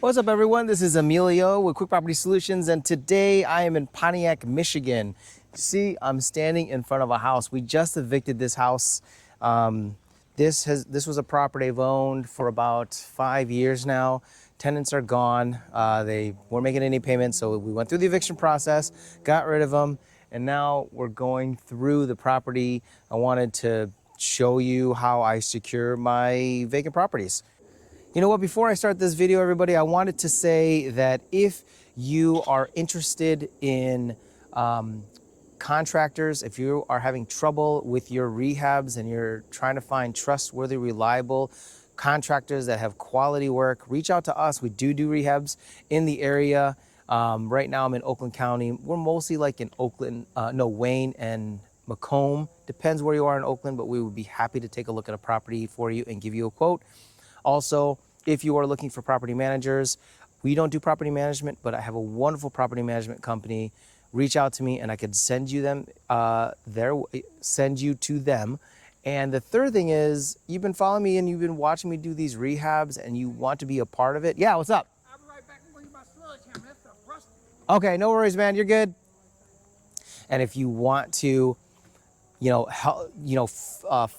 What's up, everyone? This is Emilio with Quick Property Solutions, and today I am in Pontiac, Michigan. See, I'm standing in front of a house. We just evicted this house. This was a property I've owned for about 5 years now. Tenants are gone. They weren't making any payments, so we went through the eviction process, got rid of them, and now we're going through the property. I wanted to show you how I secure my vacant properties. You know what, before I start this video, everybody, I wanted to say that if you are interested in contractors, if you are having trouble with your rehabs and you're trying to find trustworthy, reliable contractors that have quality work, reach out to us. We do rehabs in the area. Right now I'm in Oakland County. We're mostly like in Oakland, Wayne and Macomb. Depends where you are in Oakland, but we would be happy to take a look at a property for you and give you a quote. Also, if you are looking for property managers, we don't do property management, but I have a wonderful property management company. Reach out to me and I could send you to them. And the third thing is, you've been following me and you've been watching me do these rehabs and you want to be a part of it. Yeah, what's up? I'll be right back. I'm going to use my sledgehammer. That stuff rusty. Okay, no worries, man. You're good. And if you want to,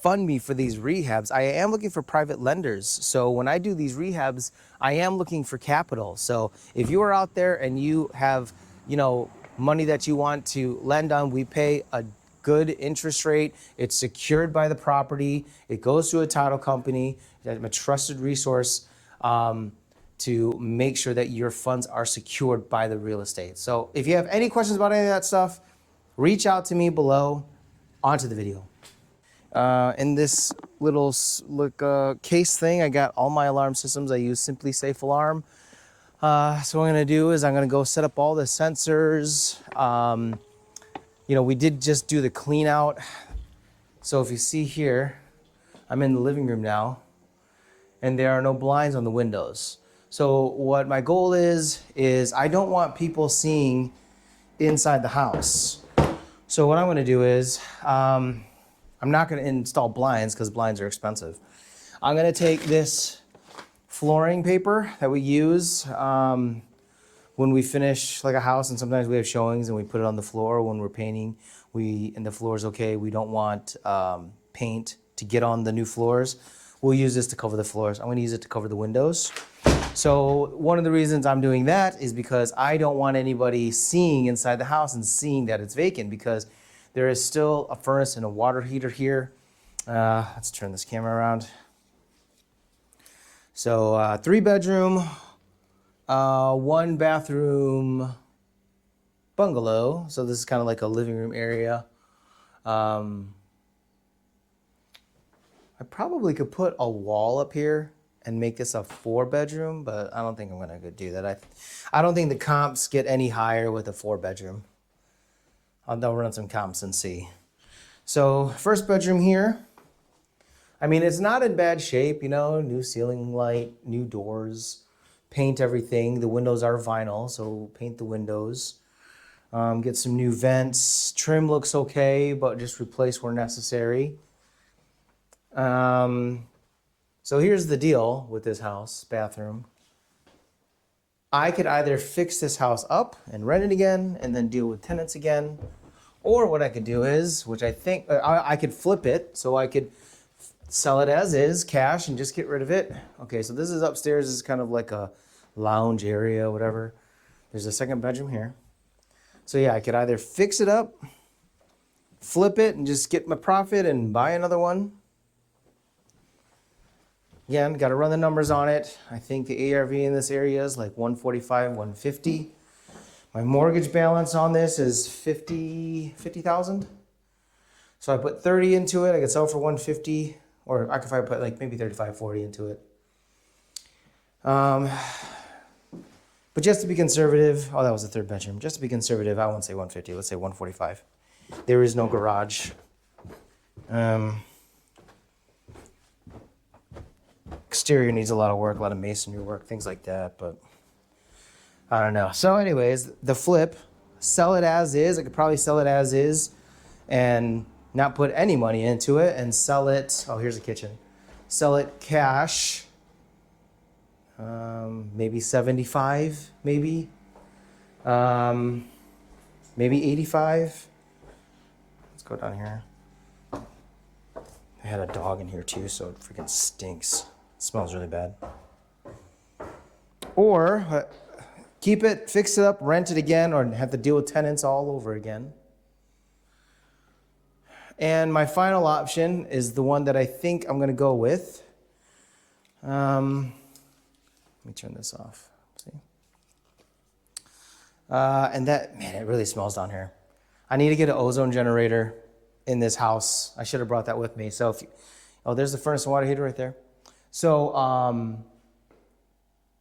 fund me for these rehabs, I am looking for private lenders. So when I do these rehabs, I am looking for capital. So if you are out there and you have, money that you want to lend on, we pay a good interest rate. It's secured by the property. It goes to a title company. I'm a trusted resource to make sure that your funds are secured by the real estate. So if you have any questions about any of that stuff, reach out to me below. On to the video. In this little case thing, I got all my alarm systems. I use Simply Safe Alarm. So what I'm gonna do is I'm gonna go set up all the sensors. We did just do the clean out. So if you see here, I'm in the living room now, and there are no blinds on the windows. So what my goal is I don't want people seeing inside the house. So what I'm going to do is, I'm not going to install blinds because blinds are expensive. I'm going to take this flooring paper that we use when we finish like a house, and sometimes we have showings and we put it on the floor when we're painting. And the floor is okay. We don't want paint to get on the new floors. We'll use this to cover the floors. I'm going to use it to cover the windows. So one of the reasons I'm doing that is because I don't want anybody seeing inside the house and seeing that it's vacant, because there is still a furnace and a water heater here. Let's turn this camera around. So 3-bedroom, 1-bathroom bungalow. So this is kind of like a living room area. I probably could put a wall up here and make this a 4-bedroom, but I don't think I'm gonna go do that. I don't think the comps get any higher with a 4-bedroom. I'll run some comps and see. So 1st bedroom here. I mean, it's not in bad shape, new ceiling light, new doors, paint everything. The windows are vinyl, so paint the windows. Get some new vents. Trim looks okay, but just replace where necessary. So here's the deal with this house, bathroom. I could either fix this house up and rent it again and then deal with tenants again. Or what I could do is, which I think, I could flip it. So I could sell it as is, cash, and just get rid of it. Okay, so this is upstairs. This is kind of like a lounge area, whatever. There's a 2nd bedroom here. So yeah, I could either fix it up, flip it, and just get my profit and buy another one. Again, got to run the numbers on it. I think the ARV in this area is like 145, 150. My mortgage balance on this is 50,000. So I put 30 into it. I could sell for 150, or I could probably put like maybe 35, 40 into it. But just to be conservative, that was the 3rd bedroom. Just to be conservative, I won't say 150. Let's say 145. There is no garage. Exterior needs a lot of work, a lot of masonry work, things like that, but I don't know. So anyways, the flip, sell it as is. I could probably sell it as is and not put any money into it and sell it. Oh, here's the kitchen. Sell it cash maybe 75, maybe 85. Let's go down here. I had a dog in here too, so it freaking stinks. It smells really bad. Or keep it, fix it up, rent it again, or have to deal with tenants all over again. And my final option is the one that I think I'm going to go with. Let me turn this off. See? And that, man, it really smells down here. I need to get an ozone generator in this house. I should have brought that with me. So if you, oh, there's the furnace and water heater right there. So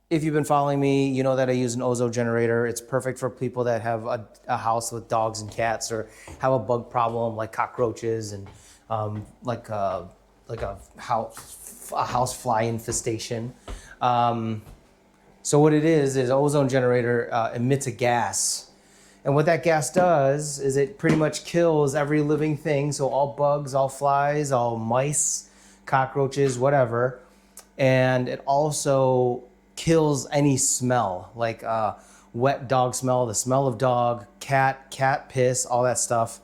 if you've been following me, you know that I use an ozone generator. It's perfect for people that have a house with dogs and cats, or have a bug problem like cockroaches and like a house fly infestation. So what it is ozone generator emits a gas. And what that gas does is it pretty much kills every living thing. So all bugs, all flies, all mice, cockroaches, whatever. And it also kills any smell, like wet dog smell, the smell of dog, cat piss, all that stuff.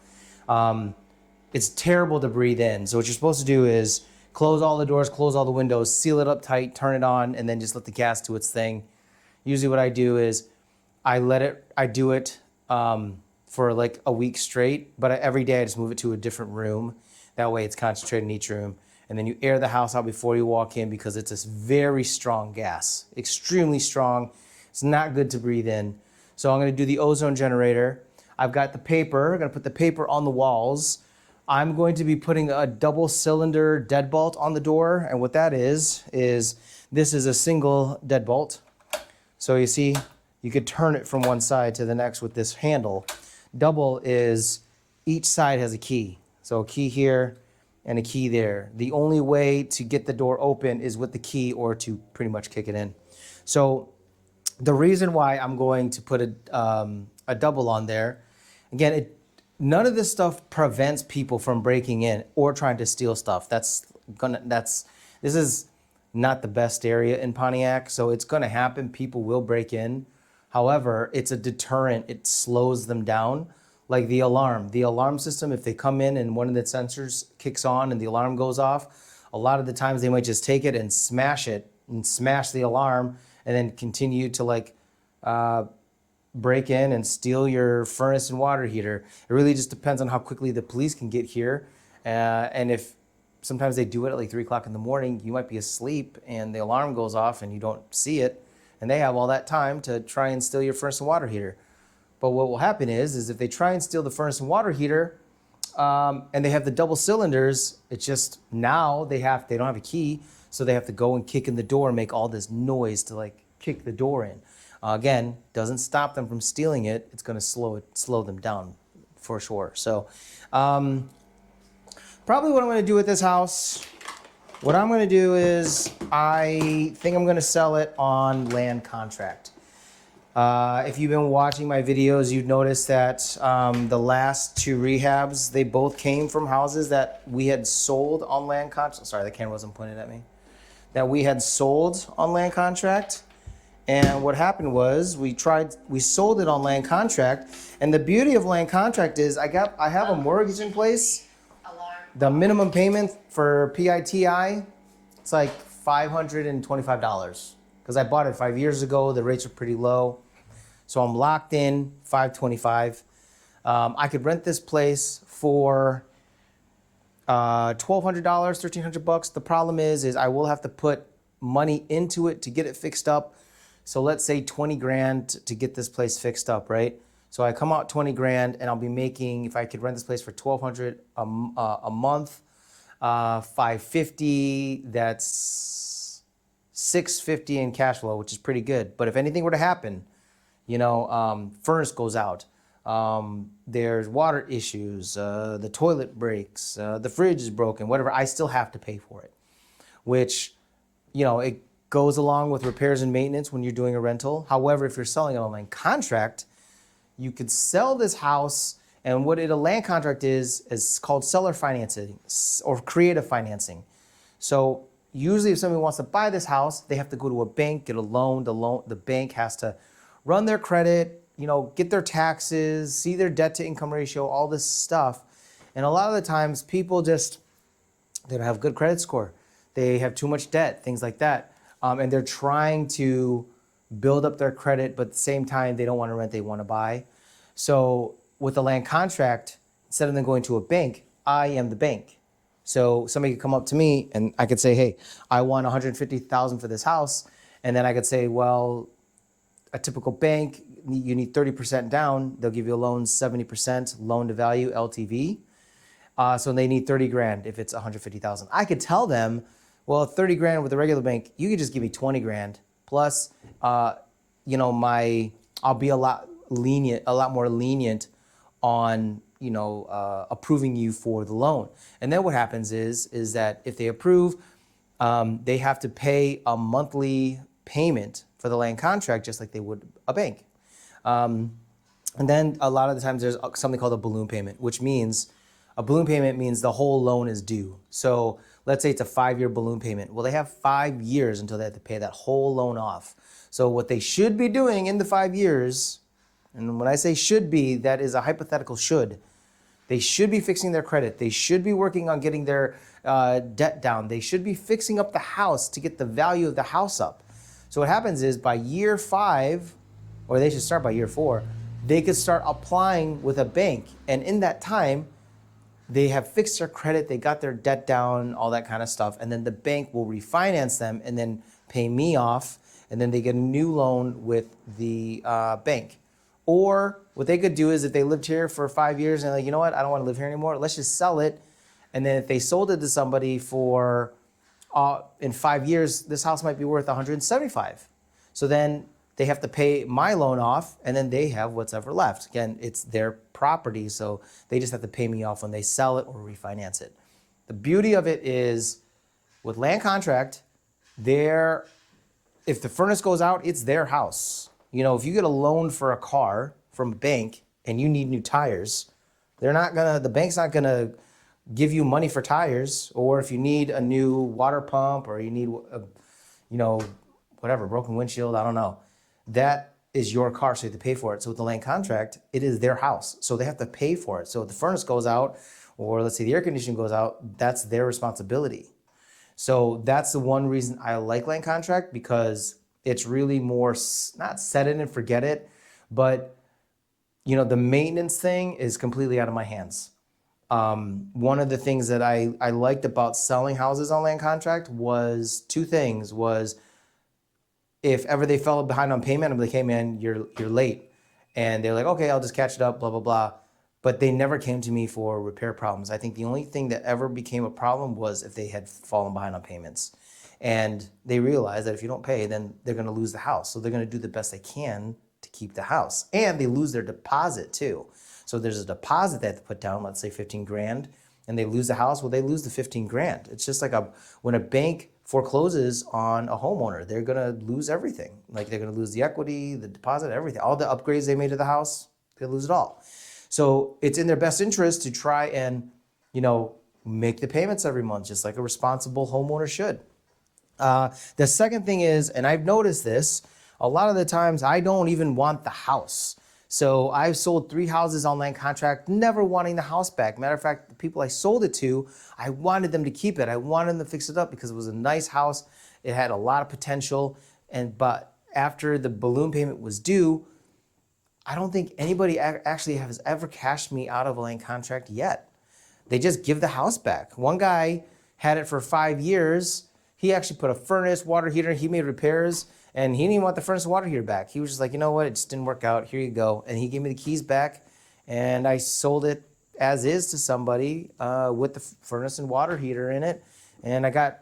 It's terrible to breathe in. So what you're supposed to do is close all the doors, close all the windows, seal it up tight, turn it on, and then just let the gas do its thing. Usually what I do is I do it for like a week straight, but every day I just move it to a different room. That way it's concentrated in each room. And then you air the house out before you walk in, because it's this very strong gas, extremely strong. It's not good to breathe in. So I'm gonna do the ozone generator. I've got the paper, I'm gonna put the paper on the walls. I'm going to be putting a double cylinder deadbolt on the door. And what that is this is a single deadbolt. So you see, you could turn it from one side to the next with this handle. Double is each side has a key. So a key here and a key there. The only way to get the door open is with the key, or to pretty much kick it in. So the reason why I'm going to put a double on there, again, none of this stuff prevents people from breaking in or trying to steal stuff. This is not the best area in Pontiac, so it's gonna happen. People will break in. However, it's a deterrent. It slows them down. Like the alarm system, if they come in and one of the sensors kicks on and the alarm goes off, a lot of the times they might just take it and smash the alarm, and then continue to like break in and steal your furnace and water heater. It really just depends on how quickly the police can get here. And if sometimes they do it at like 3 o'clock in the morning, you might be asleep and the alarm goes off and you don't see it. And they have all that time to try and steal your furnace and water heater. But what will happen is if they try and steal the furnace and water heater, and they have the double cylinders, it's just now they don't have a key, so they have to go and kick in the door and make all this noise to like kick the door in. Again, doesn't stop them from stealing it. It's going to slow them down for sure. So probably what I'm going to do with this house, what I'm going to do is I think I'm going to sell it on land contract. If you've been watching my videos, you've noticed that the last 2 rehabs, they both came from houses that we had sold on land contract. Sorry, the camera wasn't pointed at me. That we had sold on land contract. And what happened was we sold it on land contract. And the beauty of land contract is I have a mortgage in place. The minimum payment for PITI, it's like $525. Because I bought it 5 years ago. The rates are pretty low. So I'm locked in, $525. I could rent this place for $1,200, $1,300. The problem is I will have to put money into it to get it fixed up. So let's say 20 grand to get this place fixed up, right? So I come out 20 grand and I'll be making, if I could rent this place for $1,200 a month, $550, that's $650 in cash flow, which is pretty good. But if anything were to happen, furnace goes out, there's water issues, the toilet breaks, the fridge is broken, whatever, I still have to pay for it, which, it goes along with repairs and maintenance when you're doing a rental. However, if you're selling an online contract, you could sell this house, and what a land contract is called seller financing or creative financing. So usually if somebody wants to buy this house, they have to go to a bank, get a loan. The bank has to run their credit, get their taxes, see their debt to income ratio, all this stuff. And a lot of the times people they don't have good credit score. They have too much debt, things like that. And they're trying to build up their credit, but at the same time, they don't want to rent, they want to buy. So with a land contract, instead of them going to a bank, I am the bank. So somebody could come up to me and I could say, hey, I want 150,000 for this house. And then I could say, well, a typical bank, you need 30% down. They'll give you a loan, 70% loan to value, LTV. So they need 30 grand if it's 150,000. I could tell them, well, 30 grand with a regular bank, you could just give me 20 grand plus, I'll be a lot more lenient on, approving you for the loan. And then what happens is that if they approve, they have to pay a monthly payment for the land contract, just like they would a bank. And then a lot of the times there's something called a balloon payment, which means a balloon payment means the whole loan is due. So let's say it's a 5-year balloon payment. Well, they have 5 years until they have to pay that whole loan off. So what they should be doing in the 5 years, and when I say should be, that is a hypothetical should. They should be fixing their credit. They should be working on getting their debt down. They should be fixing up the house to get the value of the house up. So what happens is by year 5, or they should start by year 4, they could start applying with a bank. And in that time, they have fixed their credit, they got their debt down, all that kind of stuff. And then the bank will refinance them and then pay me off. And then they get a new loan with the bank. Or what they could do is if they lived here for 5 years and they're like, you know what, I don't want to live here anymore, let's just sell it. And then if they sold it to somebody for, in 5 years, this house might be worth 175. So then they have to pay my loan off and then they have what's ever left. Again, it's their property, so they just have to pay me off when they sell it or refinance it. The beauty of it is with land contract, if the furnace goes out, it's their house. If you get a loan for a car from a bank and you need new tires, the bank's not gonna give you money for tires. Or if you need a new water pump or you need whatever, broken windshield, I don't know. That is your car, so you have to pay for it. So with the land contract, it is their house, so they have to pay for it. So if the furnace goes out, or let's say the air conditioning goes out, that's their responsibility. So that's the one reason I like land contract, because it's really more, not set it and forget it, but the maintenance thing is completely out of my hands. One of the things that I liked about selling houses on land contract was 2 things. If ever they fell behind on payment, I'm like, hey man, you're late. And they're like, okay, I'll just catch it up, blah, blah, blah. But they never came to me for repair problems. I think the only thing that ever became a problem was if they had fallen behind on payments. And they realized that if you don't pay, then they're gonna lose the house. So they're gonna do the best they can to keep the house. And they lose their deposit too. So there's a deposit they have to put down, let's say 15 grand, and they lose the house, well, they lose the 15 grand. It's just like when a bank forecloses on a homeowner, they're gonna lose everything. Like they're gonna lose the equity, the deposit, everything. All the upgrades they made to the house, they lose it all. So it's in their best interest to try and, make the payments every month, just like a responsible homeowner should. The second thing is, and I've noticed this, a lot of the times I don't even want the house. So I've sold 3 houses on land contract, never wanting the house back. Matter of fact, the people I sold it to, I wanted them to keep it. I wanted them to fix it up because it was a nice house. It had a lot of potential. But after the balloon payment was due, I don't think anybody actually has ever cashed me out of a land contract yet. They just give the house back. One guy had it for 5 years. He actually put a furnace, water heater, he made repairs, and he didn't even want the furnace and water heater back. He was just like, you know what, it just didn't work out, here you go. And he gave me the keys back, and I sold it as is to somebody with the furnace and water heater in it. And I got,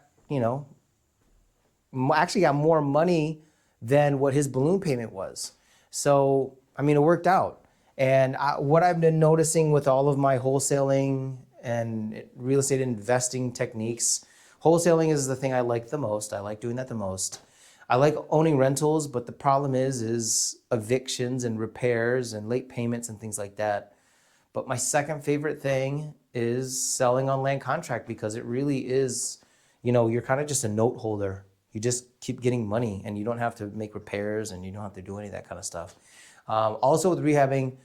actually got more money than what his balloon payment was. So, it worked out. And what I've been noticing with all of my wholesaling and real estate investing techniques, wholesaling is the thing I like the most. I like doing that the most. I like owning rentals, but the problem is evictions and repairs and late payments and things like that. But my second favorite thing is selling on land contract, because it really is, you're kind of just a note holder. You just keep getting money and you don't have to make repairs and you don't have to do any of that kind of stuff. Also with rehabbing,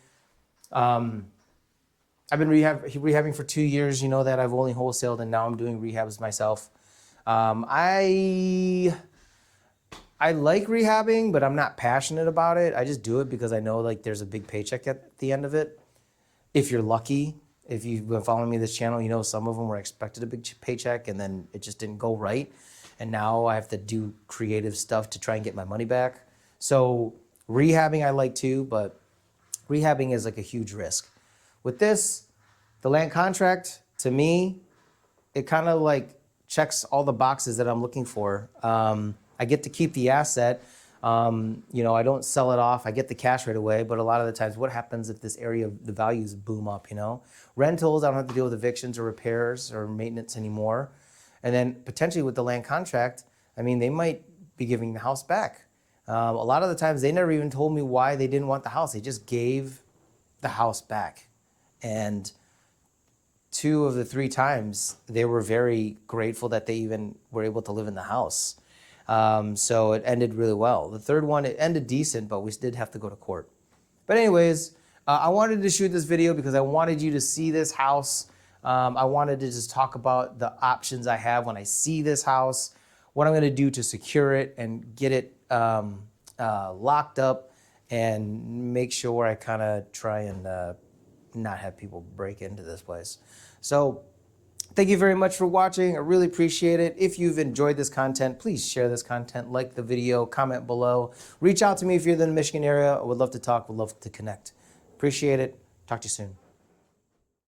I've been rehabbing for 2 years. You know that I've only wholesaled and now I'm doing rehabs myself. I like rehabbing, but I'm not passionate about it. I just do it because I know like there's a big paycheck at the end of it. If you're lucky, if you've been following me this channel, you know some of them were expected a big paycheck and then it just didn't go right. And now I have to do creative stuff to try and get my money back. So rehabbing I like too, but rehabbing is like a huge risk. With this, the land contract, to me, it kind of like checks all the boxes that I'm looking for. I get to keep the asset. I don't sell it off. I get the cash right away. But a lot of the times, what happens if this area, the values boom up, Rentals, I don't have to deal with evictions or repairs or maintenance anymore. And then potentially with the land contract, they might be giving the house back. A lot of the times, they never even told me why they didn't want the house. They just gave the house back. And 2 of the 3 times, they were very grateful that they even were able to live in the house. So it ended really well. The 3rd one, it ended decent, but we did have to go to court. But anyways, I wanted to shoot this video because I wanted you to see this house. I wanted to just talk about the options I have when I see this house, what I'm going to do to secure it and get it locked up and make sure I kind of try and not have people break into this place. So thank you very much for watching. I really appreciate it. If you've enjoyed this content, please share this content, like the video, comment below. Reach out to me if you're in the Michigan area. I would love to talk, would love to connect. Appreciate it. Talk to you soon.